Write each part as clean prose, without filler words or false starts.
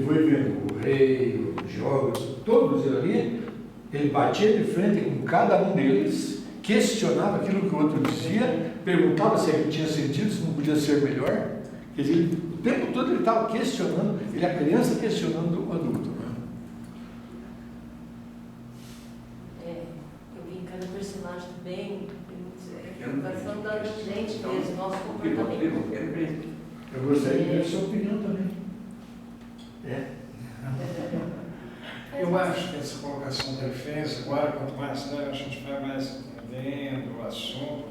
foi vendo o rei, o geógrafo, todos eles ali, ele batia de frente com cada um deles, questionava aquilo que o outro dizia, perguntava se aquilo tinha sentido, se não podia ser melhor. Quer dizer, o tempo todo ele estava questionando, ele é a criança questionando o adulto. Né? Eu vi em cada personagem bem, preocupação da gente mesmo, nosso comportamento. Eu gostaria de ver a sua opinião também. Eu acho que essa colocação que ele fez, agora, quanto mais a gente vai mais entendendo o assunto,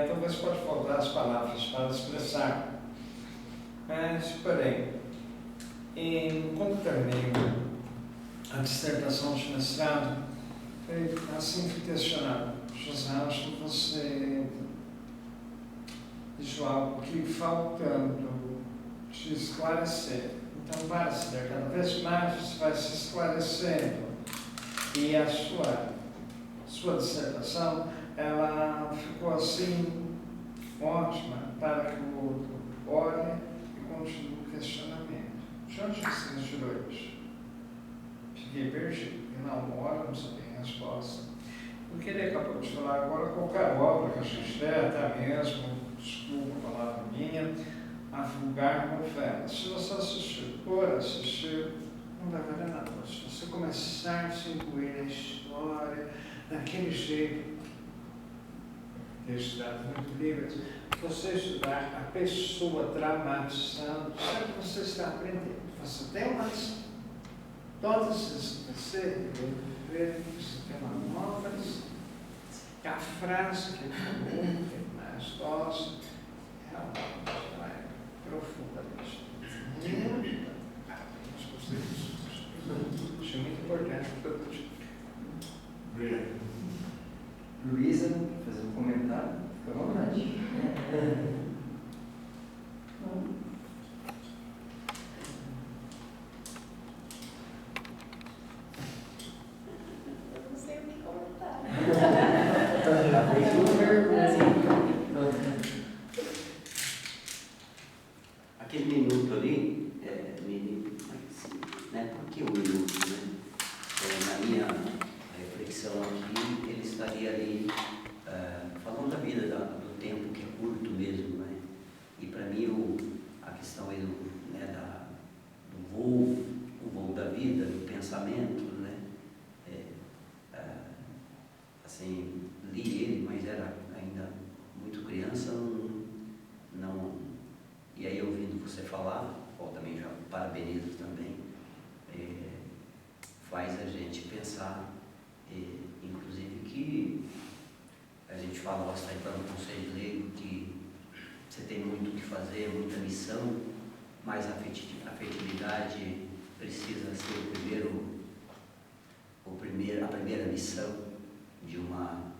talvez pode faltar as palavras para expressar. Mas, porém, quando terminei a dissertação de mestrado, foi assim que questionado: José, acho que você deixou algo que faltando te esclarecer. Então, vai se dar cada vez mais, você vai se esclarecendo. E a sua dissertação, ela ficou assim, ótima, para que o outro olhe e continue o questionamento. De onde você tirou isso? Fiquei perdido. E na hora não sabia a resposta. O que ele acabou de falar agora, qualquer obra que a gente der, até mesmo, desculpa a palavra minha, a vulgar novela. Se você assistir por assistir, não vai valer nada. Se você começar a se incluir na história, daquele jeito, estudado muito livros, você estudar a pessoa dramatizando, sabe que você está aprendendo. Você tem uma lição. Todas as você tem uma nova lição. E a frase que ele falou, que ele mais gosta, realmente vai profundamente. Isso é muito importante para todo mundo. Obrigado. Luísa, fazer um comentário? Fica à vontade. Eu não sei o que comentar. Aquele minuto ali, né? Por que o minuto, né? Na minha reflexão aqui, ele estaria ali falando da vida, do tempo que é curto mesmo, né? E para mim a questão aí do voo, o voo da vida, do pensamento, né? Assim, li ele, mas era ainda muito criança, não. E aí, ouvindo você falar, também já parabenizo também, faz a gente pensar, inclusive que a gente fala bastante para o conselho leigo que você tem muito o que fazer, muita missão, mas a afetividade precisa ser a primeira missão de uma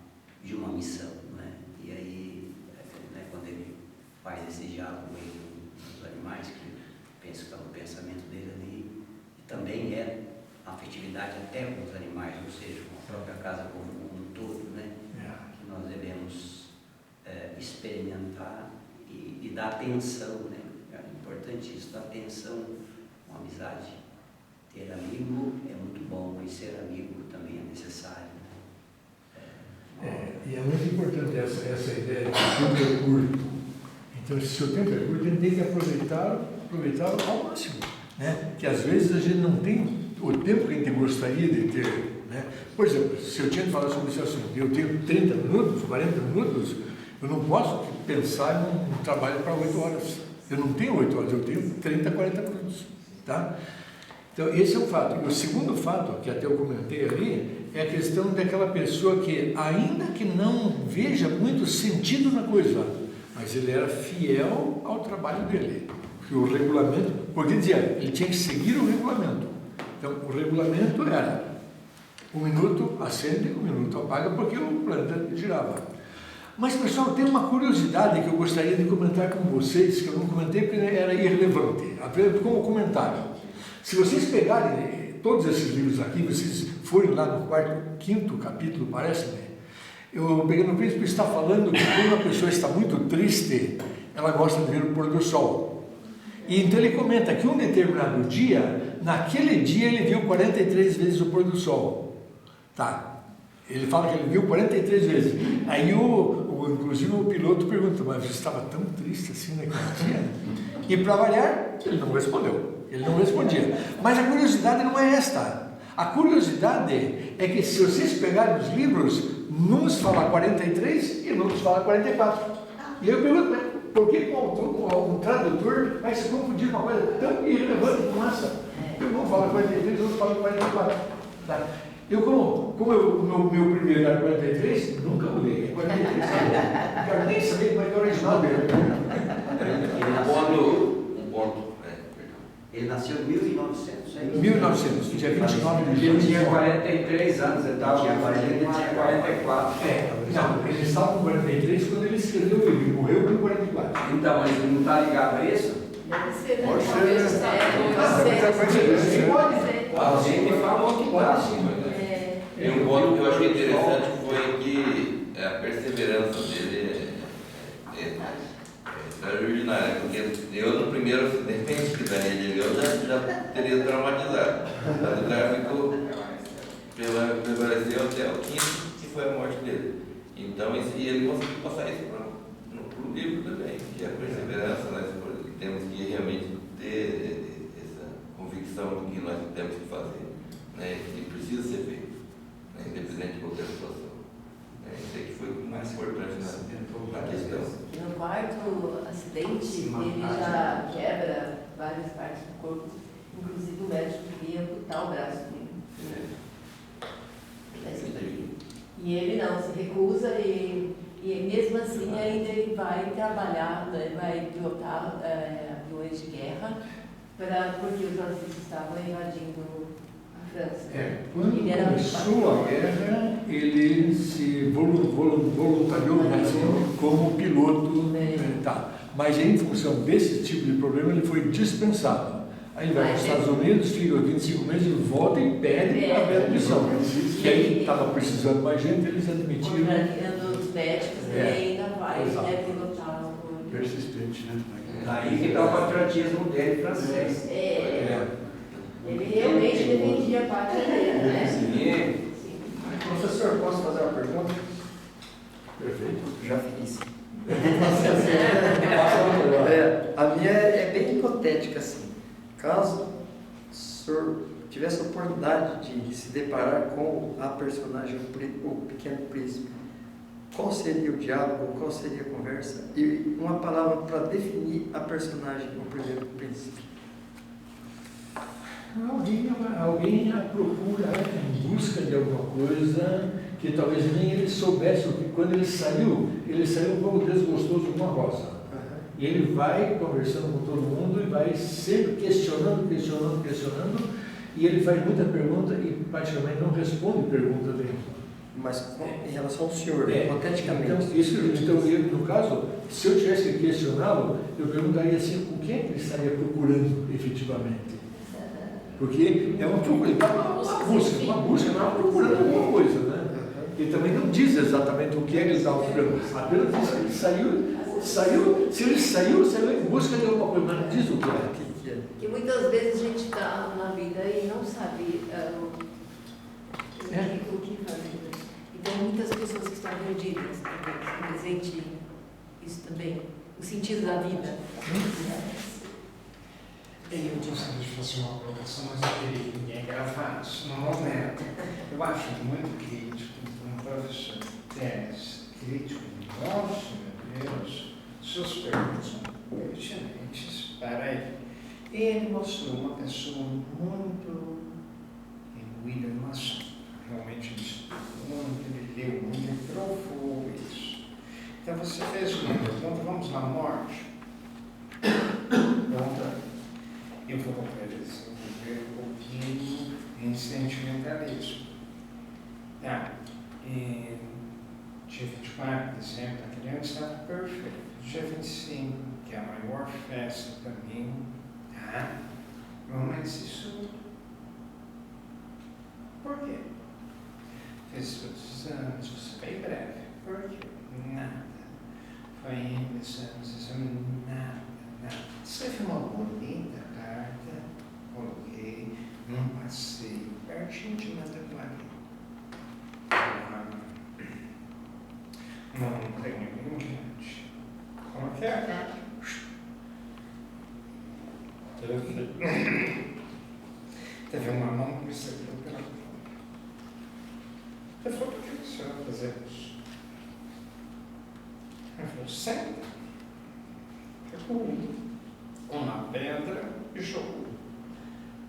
missão, né? E aí, quando ele faz esse diálogo aí com os animais, que penso que é no pensamento dele ali, e também é a afetividade até com os animais, ou seja, com a própria casa como um todo, né? Que nós devemos experimentar e dar atenção, né? É importante isso, dar atenção, uma amizade. Ter amigo é muito bom, mas ser amigo também é necessário. E é muito importante essa ideia de que o tempo é curto. Então, se o seu tempo é curto, a gente tem que aproveitá-lo ao máximo. Né? Que às vezes a gente não tem o tempo que a gente gostaria de ter. Né? Por exemplo, se eu tinha que falar sobre esse assunto, eu tenho 30 minutos, 40 minutos, eu não posso pensar num trabalho para 8 horas. Eu não tenho 8 horas, eu tenho 30, 40 minutos. Tá? Então, esse é um fato. E o segundo fato, que até eu comentei ali, é a questão daquela pessoa que, ainda que não veja muito sentido na coisa, mas ele era fiel ao trabalho dele. Porque o regulamento, porque dizia, ele tinha que seguir o regulamento. Então, o regulamento era 1 minuto acende, 1 minuto apaga, porque o planeta girava. Mas, pessoal, tem uma curiosidade que eu gostaria de comentar com vocês, que eu não comentei porque era irrelevante, apenas como comentário. Se vocês pegarem todos esses livros aqui, vocês forem lá no 4º, 5º capítulo, parece-me, eu peguei no Príncipe, está falando que quando a pessoa está muito triste, ela gosta de ver o pôr do sol. E então ele comenta que um determinado dia, naquele dia ele viu 43 vezes o pôr do sol. Tá. Ele fala que ele viu 43 vezes. Aí inclusive o piloto pergunta, mas você estava tão triste assim naquele dia? E para variar, ele não respondeu. Ele não respondia. Mas a curiosidade não é esta. A curiosidade é que se vocês pegarem os livros, uns fala 43 e outros fala 44. E eu pergunto, mas por que um tradutor vai se confundir uma coisa tão irrelevante como essa? Um fala 43, outro fala 44. Tá? Eu, como o meu primeiro era 43, nunca mudei. É 43, sabe? Não quero nem saber como é que é o original dele. Ele nasceu em 1900, é isso? 1900, dia 29 de Ele julho. tinha 43 anos, ele estava Tinha 44. Não, ele estava com 43 quando ele escreveu o livro, ele morreu com 44. Então, mas não está ligado a isso? Deve ser, né? Pode ser. Talvez Pode ser. Alguém me falou que Pode está. sim. E um ponto que eu achei interessante foi que a perseverança dele é extraordinária, porque eu no primeiro acidente que Daniel eu já teria traumatizado. Mas o cara prevaleceu até o quinto, que foi a morte dele. Então, e ele conseguiu passar isso para o livro também, que é a perseverança, nós temos que realmente ter essa convicção do que nós temos que fazer, né, que precisa ser feito, né, independente de qualquer situação. Isso aí que foi o mais importante na questão. No quarto acidente, ele já quebra várias partes do corpo, inclusive o médico queria amputar o braço dele. E ele não, se recusa e mesmo assim ainda ele vai trabalhar, ele vai pilotar aviões de guerra, porque os nazistas estavam invadindo a França. Quando Ele era começou a guerra, ele se voluntariou, né, como piloto. Tá. Mas em função desse tipo de problema, ele foi dispensado. Aí ele vai para os Estados Unidos, fica 25 meses, ele volta e pede a readmissão. E aí estava precisando mais gente, eles admitiram. Contrariando os médicos, ele ainda vai pilotar o... Persistente, né? Aí que está o patriotismo dele francês. Ele realmente defendia a pátria dele, né? Sim. Professor, posso fazer uma pergunta? Perfeito. Já fiz. A minha é bem hipotética, assim. Caso o senhor tivesse a oportunidade de se deparar com a personagem, o Pequeno Príncipe, qual seria o diálogo, qual seria a conversa? E uma palavra para definir a personagem, o Primeiro Príncipe. Alguém a procura em busca de alguma coisa que talvez nem ele soubesse, porque quando ele saiu um pouco desgostoso com a Rosa. E ele vai conversando com todo mundo e vai sempre questionando, e ele faz muita pergunta e praticamente não responde pergunta dele. Mas em relação ao senhor, hipoteticamente. Então, no caso, se eu tivesse que questioná-lo, eu perguntaria assim, o que é que ele estaria procurando efetivamente? Porque é uma procura, uma busca, não é procurando alguma coisa, né? Ele também não diz exatamente o que é que ele estava procurando, apenas diz que ele saiu, se ele saiu em busca de alguma coisa, mas não diz o que é. Porque muitas vezes a gente está na vida e não sabe o que fazer. Então, muitas pessoas que estão perdidas, talvez, presente isso também, o sentido da vida. Eu gostaria de fazer uma colocação, mas eu queria que ninguém gravasse no momento. Eu acho muito crítico um professor de tese, crítico, nossa, meu Deus, suas perguntas são pertinentes para ele. Ele mostrou uma pessoa muito imbuída em maçã. Realmente ele estudou muito, ele leu muito, ele provou isso. Então você fez uma pergunta, vamos na morte? Eu vou desenvolver um pouquinho em sentimentalismo. Dia 24 de dezembro, a criança estava perfeita. Dia 25, que é a maior festa para mim, romanticismo. Por quê? Fez todos os anos, você bem breve. Por quê? Nada. Foi indo, nada. Escrevi uma bonita carta, coloquei num passeio pertinho de Madrepari. Uma montanha bem grande. Coloquei a carta. Teve uma mão que me segurou pela mão. Eu falei, por que o senhor vai fazer isso? Ele falou, senta. Pegou uma pedra e jogou.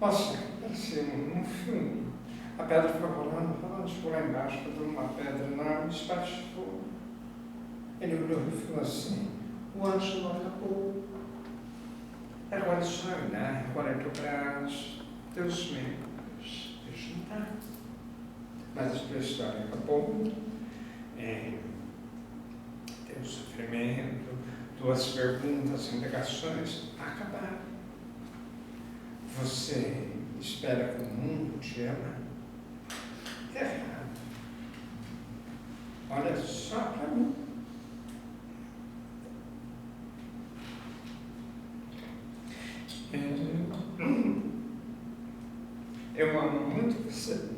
Nossa, parecia um filme. A pedra foi rolando, chegou lá embaixo, pegou uma pedra enorme, espatifou. Ele olhou e falou assim, o anjo não acabou. Agora é só olhar, agora é dobrar os teus membros e juntar. Mas a tua história acabou. Teu sofrimento, tuas perguntas, indagações acabaram. Você espera que o mundo te ama? Errado. Olha só para mim. Eu amo muito você.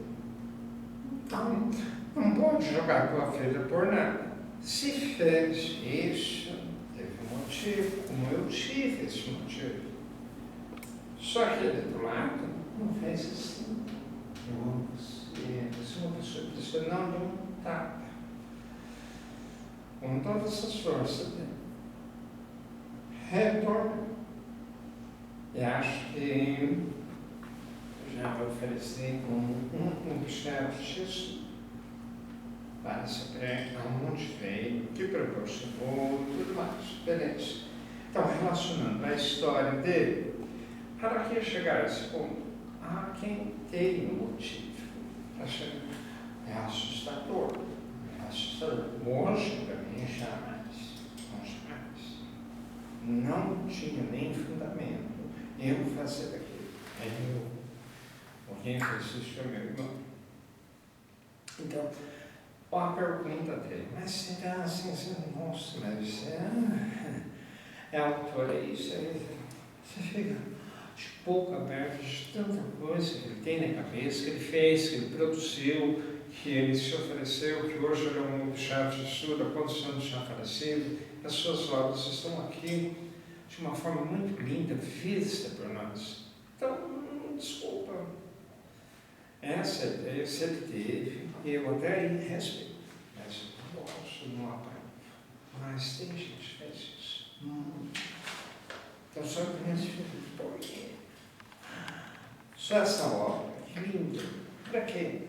Então, não pode jogar tua filha por nada. Se fez isso, teve um motivo, como eu tive esse motivo. Só que ele do lado não fez assim. Eu amo você. Você é uma pessoa que precisa não de um tapa. Com todas essas forças dele. Retorno. E acho que já vou oferecer um objeto X para esse prêmio, um monte feio, que proporcionou tudo mais. Beleza. Então, relacionando a história dele, para que chegar a esse ponto, há quem tem um motivo para chegar. É assustador. É assustador. Hoje, para mim, jamais. Não, jamais. Não tinha nem fundamento. Eu fazer aquilo. Quem fez isso foi meu irmão. Então, a pergunta dele, mas será assim, nossa, mas é autor, é isso, você fica de boca aberta de tanta coisa que ele tem na cabeça, que ele fez, que ele produziu, que ele se ofereceu, que hoje ele é um objeto de estudo, há quantos anos já falecido, as suas obras estão aqui de uma forma muito linda, vista por nós. Então, desculpa. Essa ideia ele teve, e eu até aí respeito. Mas eu gosto, não aprovo. Mas tem gente que faz isso. Então, só que minhas filhas, por quê? Só essa obra, que linda. Para quê?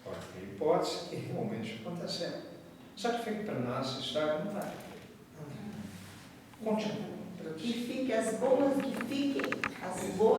Pode ter hipótese que realmente aconteceu. Só que fica para nós, a história não vai. Continua. Que fiquem as boas, que fiquem as boas.